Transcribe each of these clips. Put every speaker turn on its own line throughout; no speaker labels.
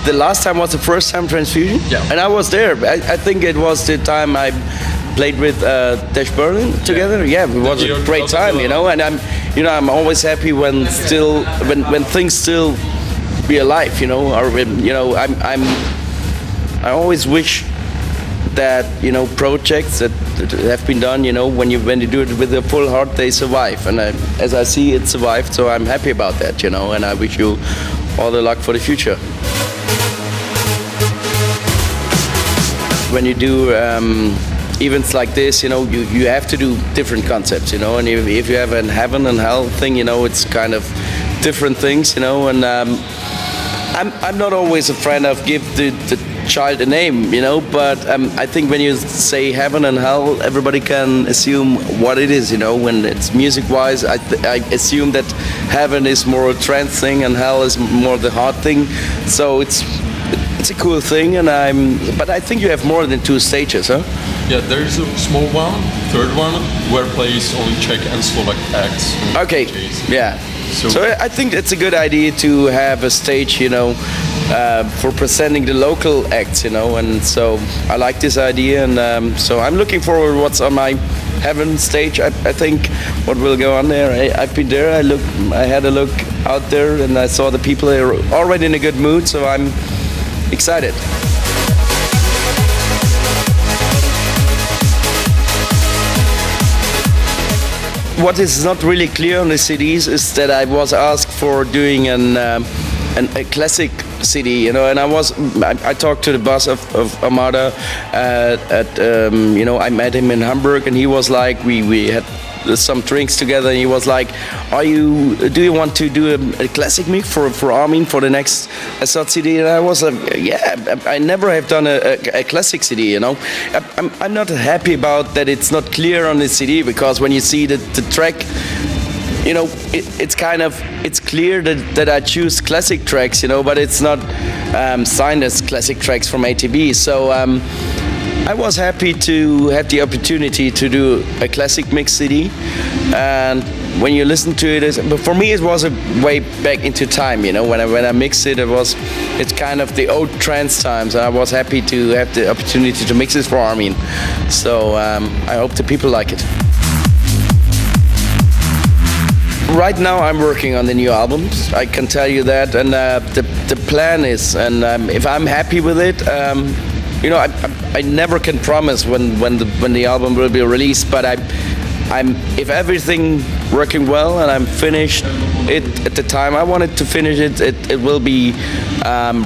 the last time was the first time Transfusion,
Yeah.
and I was there. I think it was the time I played with Dash Berlin together. Yeah, it was a great time, you know. And I'm always happy when things still be alive, you know. Or I always wish that, you know, projects that have been done, you know, when you do it with a full heart, they survive. And as I see, it survived, so I'm happy about that, you know. And I wish you all the luck for the future. When you do events like this, you know, you have to do different concepts, you know. And if you have a heaven and hell thing, you know, it's kind of different things, you know. And I'm not always a friend of give the child a name, you know, but I think when you say heaven and hell, everybody can assume what it is, you know. When it's music-wise, I assume that heaven is more a trance thing and hell is more the hard thing. So it's a cool thing, but I think you have more than 2 stages, huh?
Yeah, there's a small one, third one, where plays only Czech and Slovak acts.
Okay, yeah. So I think it's a good idea to have a stage, you know, for presenting the local acts, you know, and so I like this idea, and so I'm looking forward what's on my heaven stage. I think what will go on there. I've been there. I had a look out there, and I saw the people are already in a good mood, so I'm excited. What is not really clear on the CDs is that I was asked for doing a classic CD, you know, and I talked to the boss of Armada you know, I met him in Hamburg, and he was like, we had some drinks together, and he was like, do you want to do a classic mix for Armin for the next Assad CD? And I was like, yeah, I never have done a classic CD, you know. I'm not happy about that it's not clear on the CD, because when you see the track, you know, it's clear that I choose classic tracks, you know, but it's not signed as classic tracks from ATB. So I was happy to have the opportunity to do a classic mix CD, and when you listen to it, but for me it was a way back into time, you know. When I mixed it, it's kind of the old trance times, and I was happy to have the opportunity to mix this for Armin. So I hope the people like it. Right now I'm working on the new albums, I can tell you that, and the plan is, and if I'm happy with it, you know, I never can promise when the album will be released, but if everything working well and I'm finished it at the time I wanted to finish it, it will be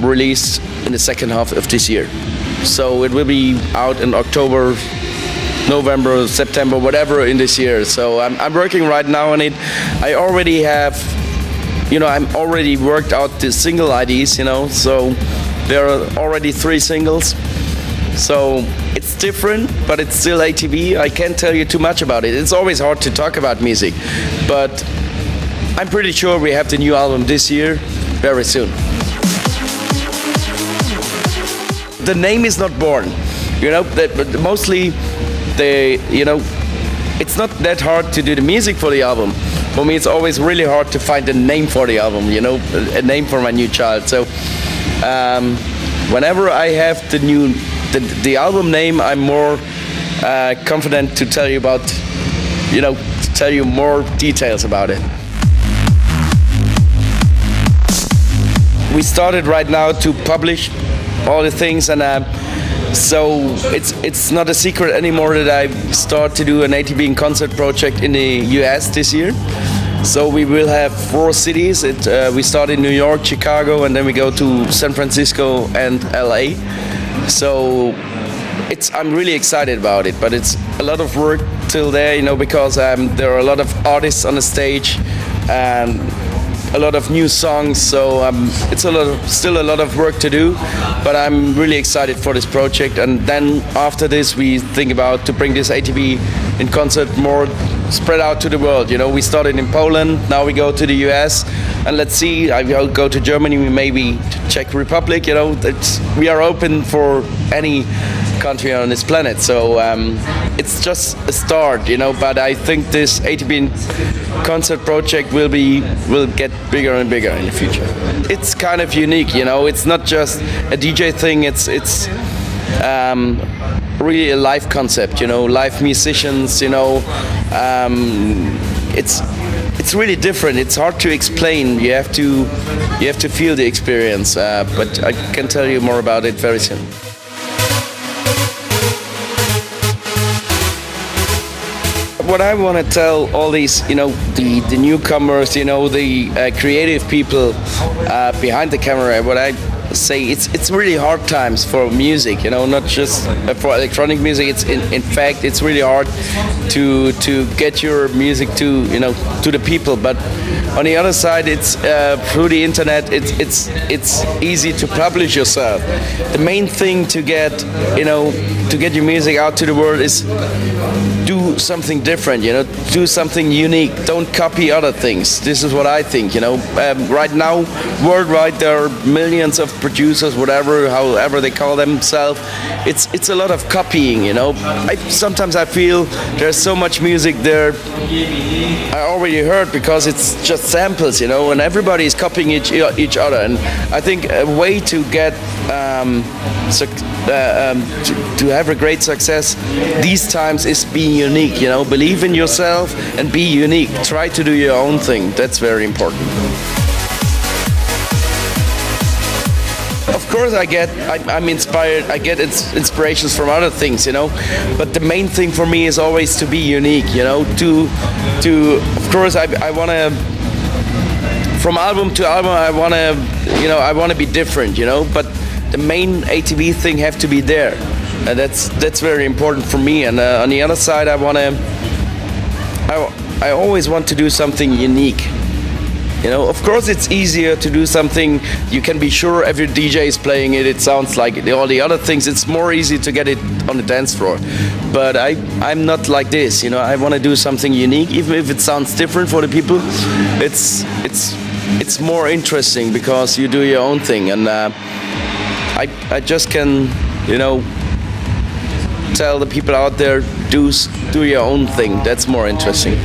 released in the second half of this year. So it will be out in October, November, September, whatever in this year. So I'm working right now on it. I already have, you know, I'm already worked out the single IDs, you know, so there are already 3 singles. So it's different, but it's still ATB. I can't tell you too much about it. It's always hard to talk about music, but I'm pretty sure we have the new album this year, very soon. The name is not born, you know, but mostly you know, it's not that hard to do the music for the album. For me, it's always really hard to find a name for the album, you know, a name for my new child. So whenever I have the album name, I'm more confident to tell you about, you know, to tell you more details about it. We started right now to publish all the things, and so it's not a secret anymore that I start to do an ATB in concert project in the US this year. So we will have 4 cities. We start in New York, Chicago, and then we go to San Francisco and LA. So I'm really excited about it, but it's a lot of work till there, you know, because there are a lot of artists on the stage and a lot of new songs, so it's still a lot of work to do, but I'm really excited for this project. And then after this we think about to bring this ATB in concert more spread out to the world. You know, we started in Poland, now we go to the US, and let's see. I'll go to Germany, maybe to Czech Republic. You know, we are open for any country on this planet. So it's just a start, you know. But I think this ATB concert project will get bigger and bigger in the future. It's kind of unique, you know. It's not just a DJ thing. It's really a live concept, you know. Live musicians, you know. It's really different. It's hard to explain. You have to feel the experience. But I can tell you more about it very soon. What I want to tell all these, you know, the newcomers, you know, the creative people behind the camera, what I say, it's really hard times for music, you know, not just for electronic music. It's in fact, it's really hard to get your music to, you know, to the people. But on the other side, it's through the internet. It's easy to publish yourself. The main thing to get, you know, to get your music out to the world is do something different, you know, do something unique. Don't copy other things. This is what I think, you know. Right now, worldwide, there are millions of producers, however they call themselves. It's a lot of copying, you know. Sometimes I feel there's so much music there I already heard because it's just samples, you know, and everybody is copying each other. And I think a way to get to have a great success these times is being unique, you know. Believe in yourself and be unique. Try to do your own thing. That's very important. Of course, I'm inspired. I get inspirations from other things, you know. But the main thing for me is always to be unique, you know. Of course, I want to. From album to album, I want to be different, you know. But the main ATB thing have to be there. That's very important for me. And on the other side, I always want to do something unique. You know, of course, it's easier to do something. You can be sure every DJ is playing it. It sounds like all the other things. It's more easy to get it on the dance floor. But I'm not like this. You know, I want to do something unique, even if it sounds different for the people. It's more interesting because you do your own thing, and I just can, you know, tell the people out there, do your own thing. That's more interesting.